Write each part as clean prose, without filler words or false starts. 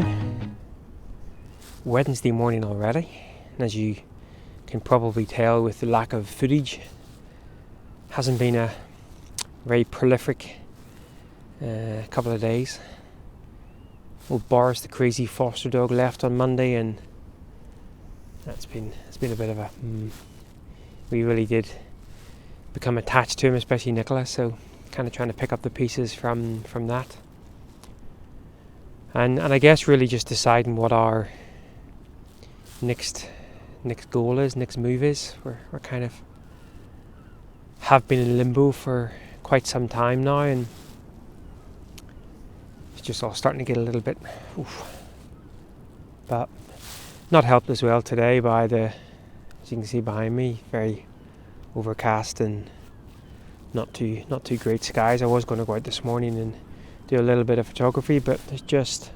morning. Wednesday morning already, and as you can probably tell with the lack of footage, hasn't been a very prolific couple of days. Old Boris, the crazy foster dog, left on Monday, and it's been a bit of a we really did become attached to him, especially Nicola, so kind of trying to pick up the pieces from that. And I guess really just deciding what our next goal is, next move is. We're kind of have been in limbo for quite some time now, and it's just all starting to get a little bit but not helped as well today by the, as you can see behind me, very overcast and not too great skies. I was going to go out this morning and do a little bit of photography, but there's just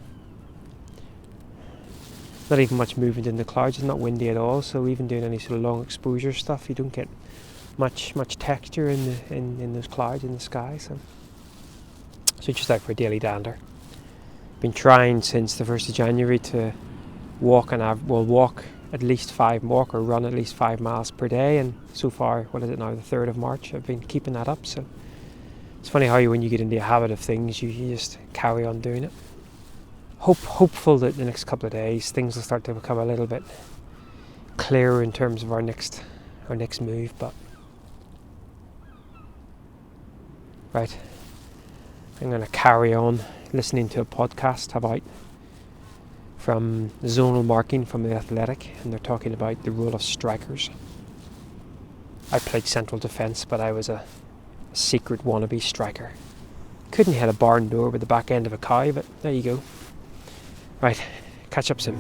not even much movement in the clouds. It's not windy at all, so even doing any sort of long exposure stuff, you don't get much texture in those clouds in the sky. So just out for a daily dander. Been trying since the 1st of January to walk run at least 5 miles per day, and so far, what is it now, the 3rd of March, I've been keeping that up. So it's funny how when you get into a habit of things, you just carry on doing it. Hopeful that the next couple of days things will start to become a little bit clearer in terms of our next move. But right, I'm going to carry on listening to a podcast from zonal marking from the Athletic, and they're talking about the role of strikers. I played central defence, but I was a secret wannabe striker. Couldn't hit a barn door with the back end of a cow, but there you go. Right, catch up soon.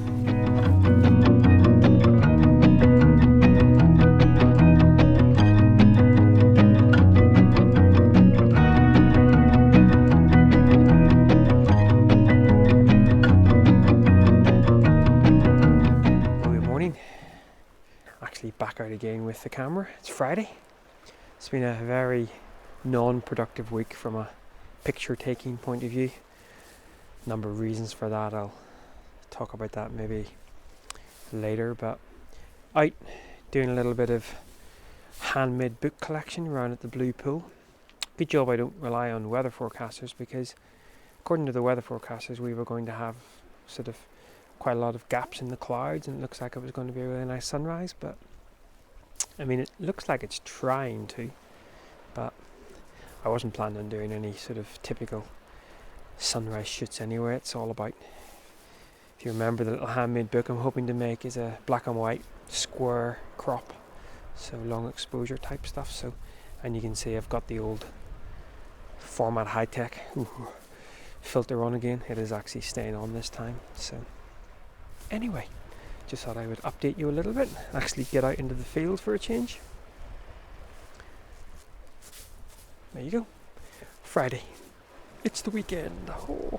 Good morning. Actually back out again with the camera. It's Friday. It's been a very non-productive week from a picture taking point of view. Number of reasons for that. I'll talk about that maybe later, but out doing a little bit of handmade book collection around at the Blue Pool. Good job I don't rely on weather forecasters, because according to the weather forecasters we were going to have sort of quite a lot of gaps in the clouds, and it looks like it was going to be a really nice sunrise, but I mean it looks like it's trying to, but I wasn't planning on doing any sort of typical sunrise shoots anyway. It's all about, if you remember, the little handmade book I'm hoping to make is a black and white square crop, so long exposure type stuff. So, and you can see I've got the old format high tech filter on again. It is actually staying on this time. So anyway, just thought I would update you a little bit, actually get out into the field for a change. There you go, Friday. It's the weekend. Oh.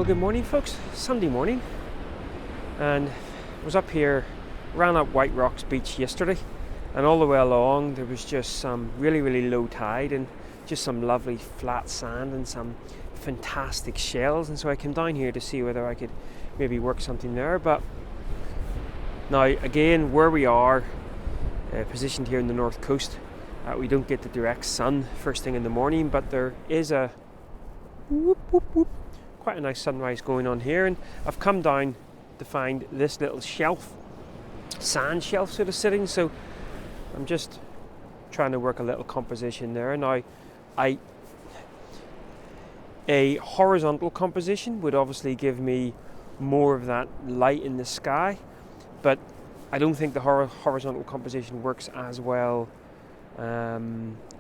Good morning, folks. Sunday morning, and I was up here, ran up White Rocks Beach yesterday, and all the way along there was just some really low tide and just some lovely flat sand and some fantastic shells, and so I came down here to see whether I could maybe work something there. But now again, where we are positioned here in the north coast, we don't get the direct sun first thing in the morning, but there is a quite a nice sunrise going on here, and I've come down to find this little shelf, sand shelf sort of sitting, so I'm just trying to work a little composition there. Now a horizontal composition would obviously give me more of that light in the sky, but I don't think the horizontal composition works as well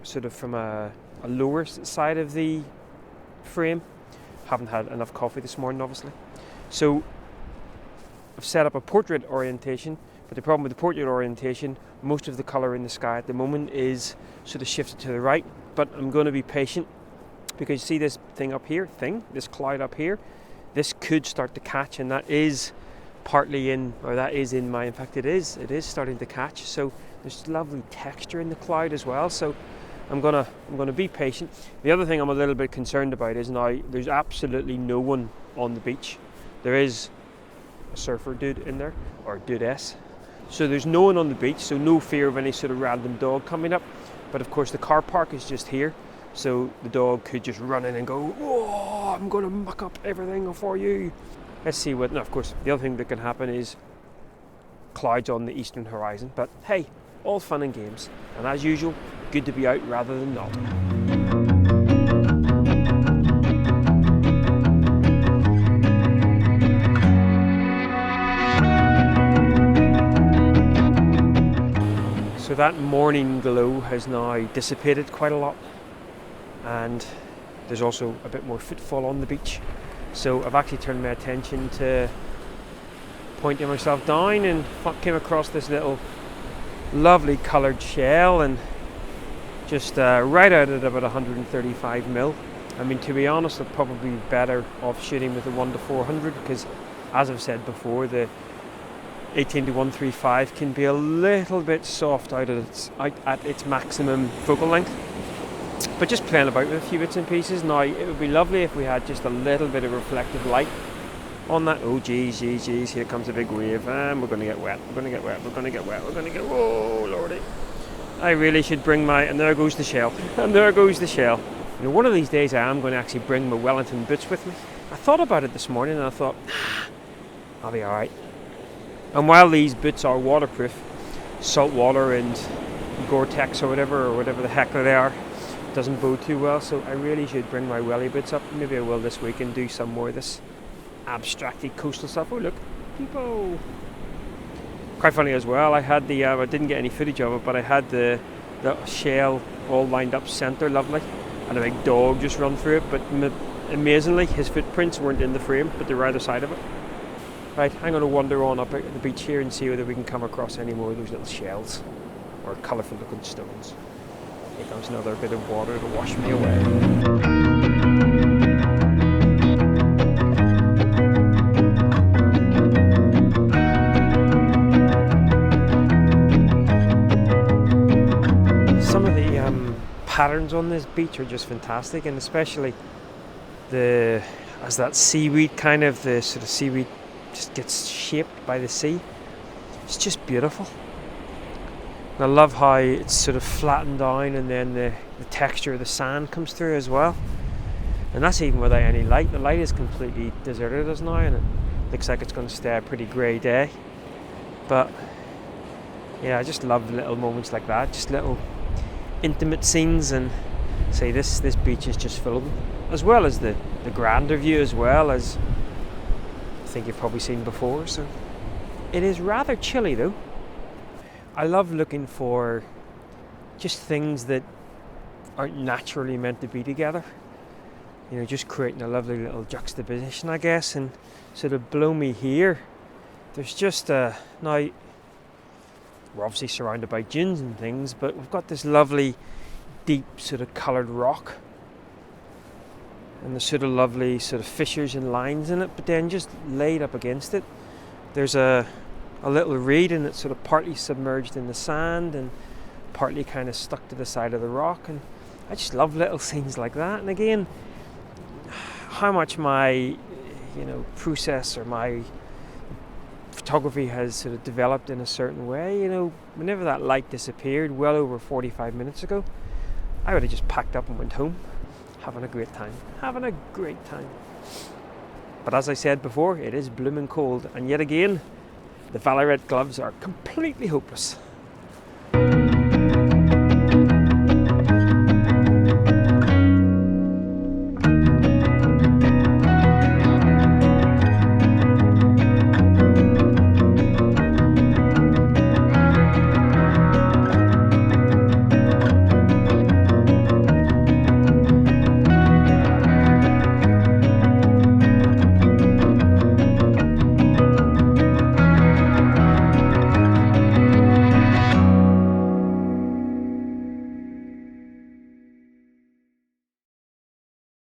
sort of from a lower side of the frame. Haven't had enough coffee this morning, obviously. So I've set up a portrait orientation, but the problem with the portrait orientation, most of the colour in the sky at the moment is sort of shifted to the right, but I'm going to be patient, because you see this thing up here, this cloud up here, this could start to catch, and that is partly in my, in fact it is starting to catch. So there's lovely texture in the cloud as well. So I'm gonna be patient. The other thing I'm a little bit concerned about is now there's absolutely no one on the beach. There is a surfer dude in there, or dudess. So there's no one on the beach, so no fear of any sort of random dog coming up. But of course the car park is just here, so the dog could just run in and go, "Whoa, I'm going to muck up everything for you." Let's see what. Now, of course, the other thing that can happen is clouds on the eastern horizon. But hey, all fun and games. And as usual, good to be out rather than not. So that morning glow has now dissipated quite a lot, and there's also a bit more footfall on the beach. So I've actually turned my attention to pointing myself down, and came across this little lovely coloured shell, and just right out at about 135mm. I mean, to be honest, I'm probably better off shooting with the 1-400, because as I've said before, the 18-135 can be a little bit soft out at its maximum focal length. But just playing about with a few bits and pieces. Now, it would be lovely if we had just a little bit of reflective light on that. Oh geez, here comes a big wave, and we're going to get wet, oh lordy. I really should bring and there goes the shell, You know, one of these days I am going to actually bring my Wellington boots with me. I thought about it this morning, and I thought, I'll be alright. And while these boots are waterproof, salt water and Gore-Tex or whatever the heck they are, doesn't bode too well, so I really should bring my welly boots up. Maybe I will this week and do some more of this abstracty coastal stuff. Oh look, people. Quite funny as well, I had the, I didn't get any footage of it, but I had the shell all lined up centre, lovely, and a big dog just run through it, but amazingly his footprints weren't in the frame, but they were either side of it. Right, I'm going to wander on up at the beach here and see whether we can come across any more of those little shells, or colourful looking stones. Here comes another bit of water to wash me away. Some of the patterns on this beach are just fantastic, and especially as that seaweed the sort of seaweed just gets shaped by the sea. It's just beautiful. And I love how it's sort of flattened down, and then the texture of the sand comes through as well. And that's even without any light. The light is completely deserted as now, and it looks like it's going to stay a pretty grey day. But yeah, I just love little moments like that, just little intimate scenes, and say this beach is just full of them, as well as the grander view as well, as I think you've probably seen before. So it is rather chilly though. I love looking for just things that aren't naturally meant to be together, you know, just creating a lovely little juxtaposition, I guess. And sort of below me here, there's just now we're obviously surrounded by dunes and things, but we've got this lovely deep sort of coloured rock, and the sort of lovely sort of fissures and lines in it, but then just laid up against it there's a little reed, and it's sort of partly submerged in the sand and partly kind of stuck to the side of the rock. And I just love little scenes like that. And again, how much my process or my photography has sort of developed in a certain way, whenever that light disappeared well over 45 minutes ago, I would have just packed up and went home, having a great time. But as I said before, it is blooming cold, and yet again the Valley Red gloves are completely hopeless.